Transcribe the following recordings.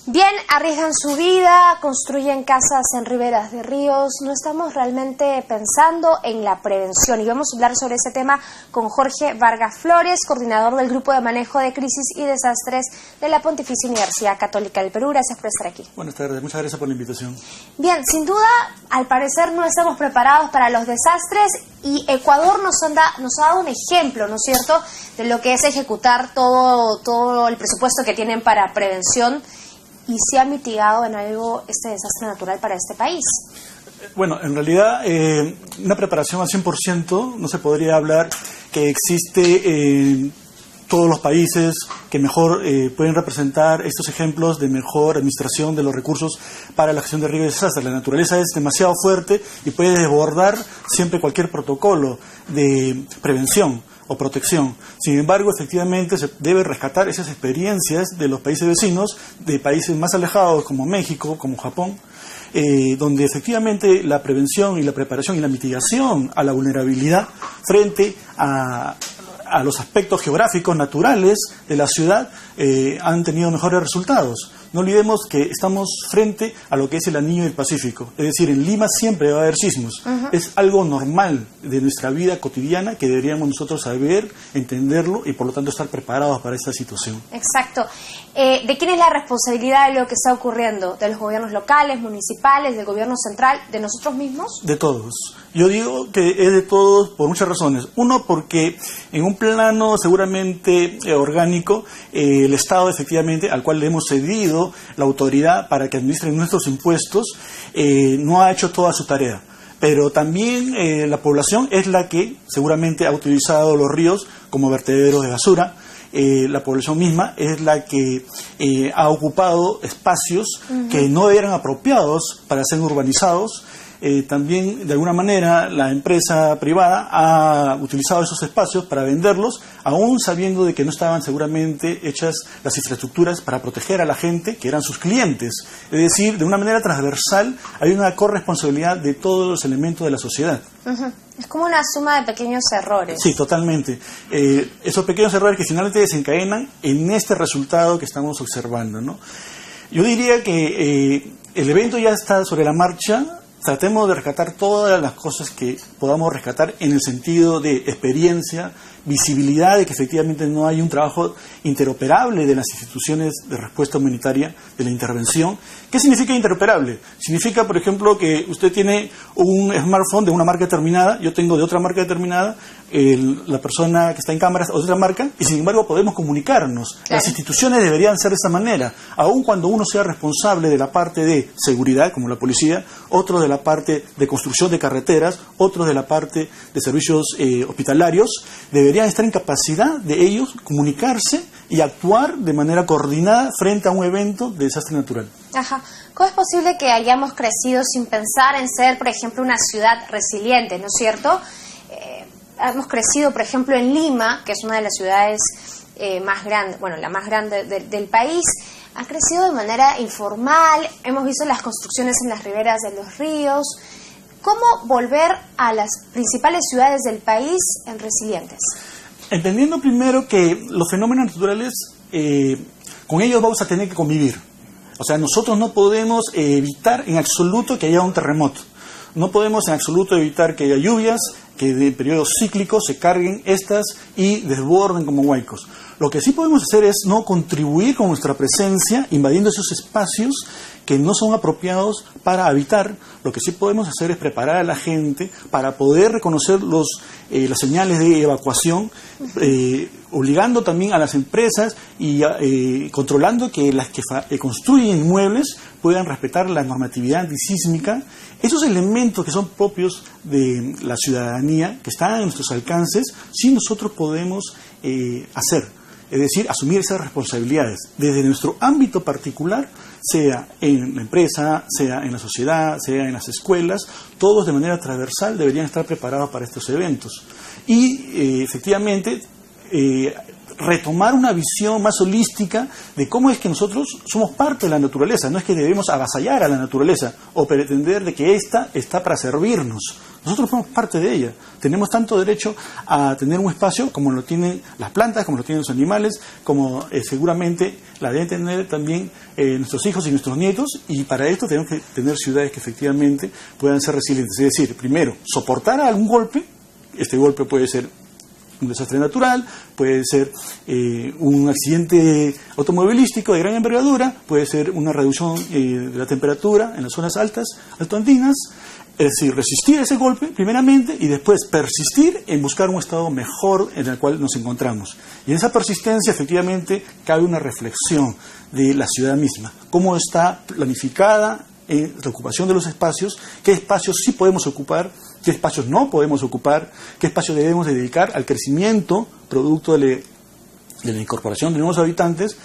Bien, arriesgan su vida, construyen casas en riberas de ríos. No estamos realmente pensando en la prevención. Y vamos a hablar sobre ese tema con Jorge Vargas Flores, coordinador del Grupo de Manejo de Crisis y Desastres de la Pontificia Universidad Católica del Perú. Gracias por estar aquí. Buenas tardes, muchas gracias por la invitación. Bien, sin duda, al parecer no estamos preparados para los desastres y Ecuador nos ha dado un ejemplo, ¿no es cierto?, de lo que es ejecutar todo el presupuesto que tienen para prevención. ¿Y se ha mitigado en algo este desastre natural para este país? Bueno, en realidad, una preparación al 100% no se podría hablar que existe en todos los países que mejor pueden representar estos ejemplos de mejor administración de los recursos para la gestión de riesgos y desastres. La naturaleza es demasiado fuerte y puede desbordar siempre cualquier protocolo de prevención o protección. Sin embargo, efectivamente se debe rescatar esas experiencias de los países vecinos, de países más alejados como México, como Japón, donde efectivamente la prevención y la preparación y la mitigación a la vulnerabilidad frente a los aspectos geográficos naturales de la ciudad han tenido mejores resultados. No olvidemos que estamos frente a lo que es el Anillo del Pacífico. Es decir, en Lima siempre va a haber sismos. Es algo normal de nuestra vida cotidiana que deberíamos nosotros saber, entenderlo y por lo tanto estar preparados para esta situación. Exacto. ¿De quién es la responsabilidad de lo que está ocurriendo? ¿De los gobiernos locales, municipales, del gobierno central, de nosotros mismos? De todos. Yo digo que es de todos por muchas razones. Uno, porque en un plano seguramente orgánico, el Estado efectivamente, al cual le hemos cedido la autoridad para que administren nuestros impuestos, no ha hecho toda su tarea. Pero también la población es la que seguramente ha utilizado los ríos como vertederos de basura. La población misma es la que ha ocupado espacios que no eran apropiados para ser urbanizados. También, de alguna manera, la empresa privada ha utilizado esos espacios para venderlos, aún sabiendo de que no estaban seguramente hechas las infraestructuras para proteger a la gente, que eran sus clientes. Es decir, de una manera transversal, hay una corresponsabilidad de todos los elementos de la sociedad. Es como una suma de pequeños errores. Sí, totalmente. Esos pequeños errores que finalmente desencadenan en este resultado que estamos observando, ¿no? Yo diría que el evento ya está sobre la marcha. Tratemos de rescatar todas las cosas que podamos rescatar en el sentido de experiencia, visibilidad de que efectivamente no hay un trabajo interoperable de las instituciones de respuesta humanitaria, de la intervención. ¿Qué significa interoperable? Significa, por ejemplo, que usted tiene un smartphone de una marca determinada, yo tengo de otra marca determinada, la persona que está en cámaras o de otra marca, y sin embargo podemos comunicarnos. Claro. Las instituciones deberían ser de esa manera, aun cuando uno sea responsable de la parte de seguridad, como la policía, otro de la parte de construcción de carreteras, otros de la parte de servicios hospitalarios, deberían estar en capacidad de ellos comunicarse y actuar de manera coordinada frente a un evento de desastre natural. Ajá. ¿Cómo es posible que hayamos crecido sin pensar en ser, por ejemplo, una ciudad resiliente, ¿no es cierto? Hemos crecido, por ejemplo, en Lima, que es una de las ciudades más grandes, bueno, la más grande del país. Ha crecido de manera informal, hemos visto las construcciones en las riberas de los ríos. ¿Cómo volver a las principales ciudades del país en resilientes? Entendiendo primero que los fenómenos naturales, con ellos vamos a tener que convivir. O sea, nosotros no podemos evitar en absoluto que haya un terremoto. No podemos en absoluto evitar que haya lluvias, que de periodos cíclicos se carguen estas y desborden como huaicos. Lo que sí podemos hacer es no contribuir con nuestra presencia invadiendo esos espacios que no son apropiados para habitar. Lo que sí podemos hacer es preparar a la gente para poder reconocer las señales de evacuación, obligando también a las empresas y controlando que las que construyen inmuebles puedan respetar la normatividad antisísmica. Esos elementos que son propios de la ciudadanía, que están a nuestros alcances, sí nosotros podemos hacer. Es decir, asumir esas responsabilidades desde nuestro ámbito particular, sea en la empresa, sea en la sociedad, sea en las escuelas, todos de manera transversal deberían estar preparados para estos eventos. Y efectivamente, retomar una visión más holística de cómo es que nosotros somos parte de la naturaleza. No es que debemos avasallar a la naturaleza o pretender de que ésta está para servirnos. Nosotros somos parte de ella. Tenemos tanto derecho a tener un espacio como lo tienen las plantas, como lo tienen los animales, como seguramente la deben tener también nuestros hijos y nuestros nietos, y para esto tenemos que tener ciudades que efectivamente puedan ser resilientes. Es decir, primero, soportar algún golpe. Este golpe puede ser un desastre natural, puede ser un accidente automovilístico de gran envergadura, puede ser una reducción de la temperatura en las zonas altas, altoandinas. Es decir, resistir ese golpe primeramente y después persistir en buscar un estado mejor en el cual nos encontramos. Y en esa persistencia efectivamente cabe una reflexión de la ciudad misma, cómo está planificada en la ocupación de los espacios, qué espacios sí podemos ocupar, qué espacios no podemos ocupar, qué espacios debemos dedicar al crecimiento producto de la incorporación de nuevos habitantes,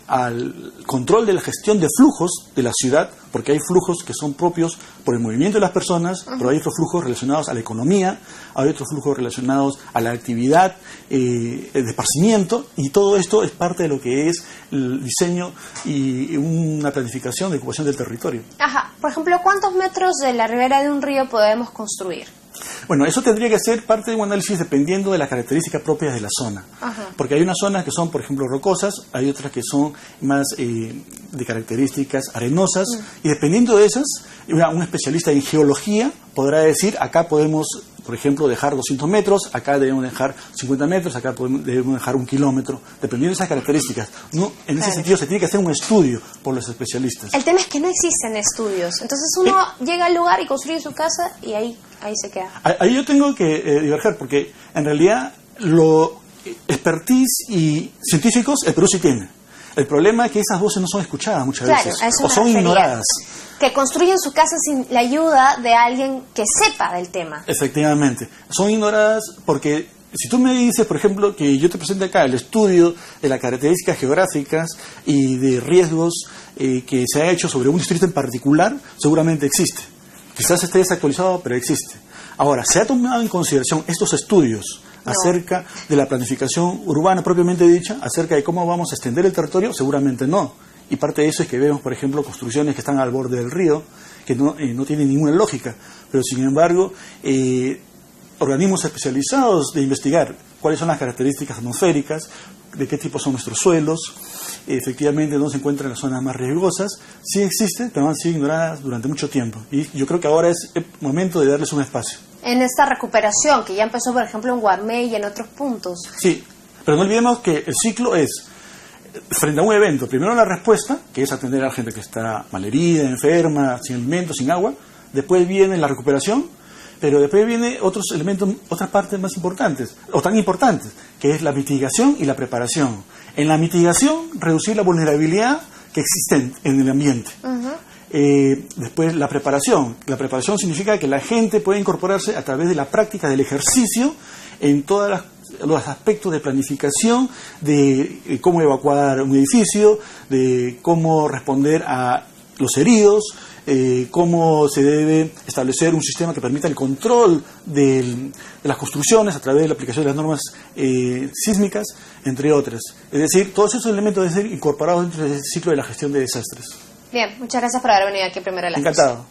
al control de la gestión de flujos de la ciudad, porque hay flujos que son propios por el movimiento de las personas, pero hay otros flujos relacionados a la economía, hay otros flujos relacionados a la actividad de esparcimiento, y todo esto es parte de lo que es el diseño y una planificación de ocupación del territorio. Ajá. Por ejemplo, ¿cuántos metros de la ribera de un río podemos construir? Bueno, eso tendría que ser parte de un análisis dependiendo de las características propias de la zona. Ajá. Porque hay unas zonas que son, por ejemplo, rocosas, hay otras que son más de características arenosas, y dependiendo de esas, un especialista en geología podrá decir, acá podemos, por ejemplo, dejar 200 metros, acá debemos dejar 50 metros, acá debemos dejar 1 kilómetro, dependiendo de esas características. No, en ese sentido se tiene que hacer un estudio por los especialistas. El tema es que no existen estudios, entonces uno llega al lugar y construye su casa y ahí se queda. Ahí yo tengo que diverger, porque en realidad lo expertise y científicos el Perú sí tiene. El problema es que esas voces no son escuchadas muchas veces, o son ignoradas. Que construyen su casa sin la ayuda de alguien que sepa del tema. Efectivamente, son ignoradas porque si tú me dices, por ejemplo, que yo te presente acá el estudio de las características geográficas y de riesgos que se ha hecho sobre un distrito en particular, seguramente existe. Quizás esté desactualizado, pero existe. Ahora, ¿se ha tomado en consideración estos estudios acerca de la planificación urbana propiamente dicha, acerca de cómo vamos a extender el territorio? Seguramente no. Y parte de eso es que vemos, por ejemplo, construcciones que están al borde del río, que no tienen ninguna lógica, pero sin embargo, organismos especializados de investigar cuáles son las características atmosféricas, de qué tipo son nuestros suelos, efectivamente dónde se encuentran las zonas más riesgosas, sí existen, pero han sido ignoradas durante mucho tiempo. Y yo creo que ahora es el momento de darles un espacio. En esta recuperación, que ya empezó, por ejemplo, en Guarmey y en otros puntos. Sí, pero no olvidemos que el ciclo es, frente a un evento, primero la respuesta, que es atender a la gente que está malherida, enferma, sin alimentos, sin agua. Después viene la recuperación, pero después viene otros elementos, otras partes más importantes, o tan importantes, que es la mitigación y la preparación. En la mitigación, reducir la vulnerabilidad que existe en el ambiente. Después la preparación. La preparación significa que la gente puede incorporarse a través de la práctica del ejercicio en todos los aspectos de planificación, de cómo evacuar un edificio, de cómo responder a los heridos, cómo se debe establecer un sistema que permita el control de las construcciones a través de la aplicación de las normas sísmicas, entre otras. Es decir, todos esos elementos deben ser incorporados dentro del ciclo de la gestión de desastres. Bien, muchas gracias por haber venido aquí primero a la Encantado.